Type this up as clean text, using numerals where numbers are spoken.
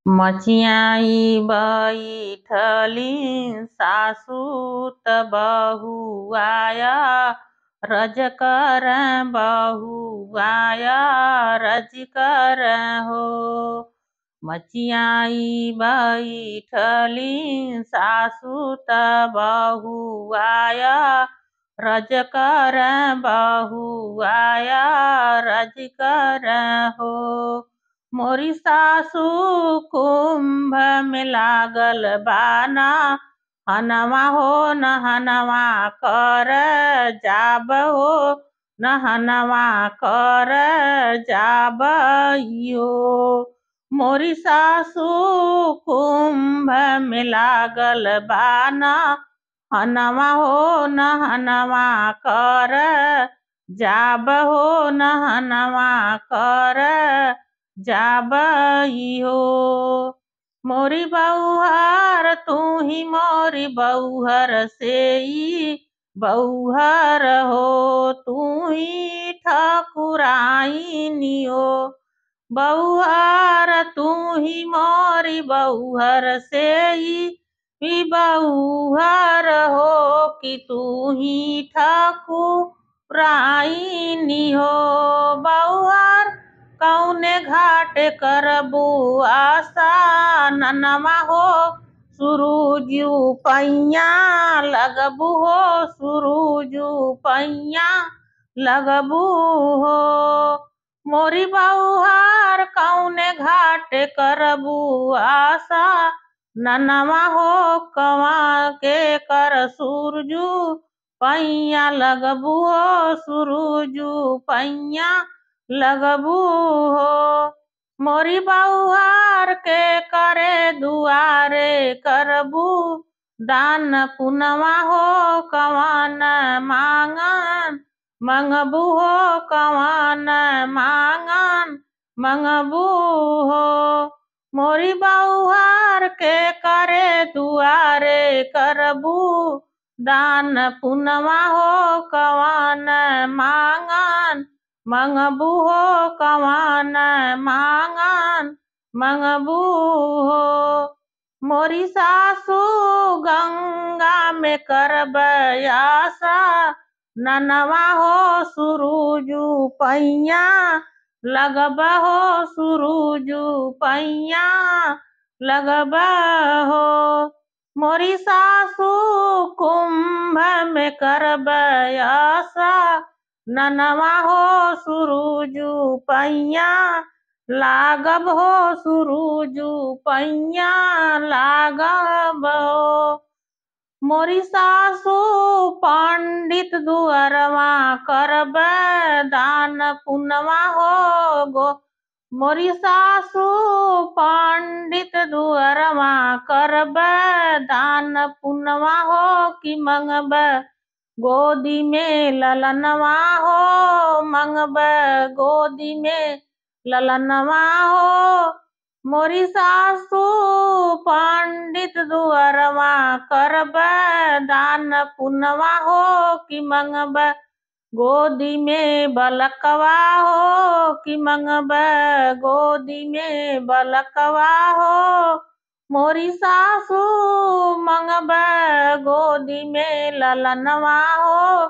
मचियाई बैठली सासु त बहू आया रज कर बहू आया रज कर हो। मचियाई बैठली सासु त बहू आया रज कर बहू आया रज कर हो। मोरी सासू कुंभ में लागल बाना हनवा हो नहनवा कर जाब हो नहनवा कर जाब यो। मोरी सासू कुंभ में लागल बाना हनवा हो नहनवा कर जाब हो नहनवा कर जाबइयो। मोरी बउहर तू ही मोरी बउहर सेई बउहर हो तू ही ठाकुराइनियो। बउहर तू ही मोरी बउहर सेई बउहर हो कि तू ही ठाकुराइनियो। बउहर कौने घाट करबू आशा ननमा हो सुरुजू पैया लगबू हो सुरुजू पैया लगबू हो। मोरी बउहार कौने घाट करबू आशा ननमा हो कवा के कर सुरजू पैया लगबू हो सुरुजू पैया लगबू हो। मोरी बउहार के करे दुआरे करबू दान पुनवा हो कवान मांगन मंगबू हो कवान मांगन मंगबू हो। मोरी बउहार के करे दुआरे करबू दान पुनवा हो कवान मांगन मंगबू हो कवान मांगन मंगबू हो। मोरी सासू गंगा में करब आशा ननवा हो सुरुजू पैया लगब हो सुरुजू पैया लगब हो। मोरी सासू कुंभ में करब आशा ननवा हो सुरुजू पैया लागब हो सुरुजू पैया लागब हो। मोरी सासू पंडित दुअरवा करब दान पुनवा हो गो। मोरी सासू पंडित दुअरवा करब दान पुनवा हो कि मंगब गोदी में ललनवा हो मंगब गोदी में ललनवा हो। मोरी सासू पंडित दुअरवा करब दान पुनवा हो कि मंगब गोदी में बलकवा हो कि मंगब गोदी में बलकवा हो। मोरी सासू मंगब गोदी में ललनवा हो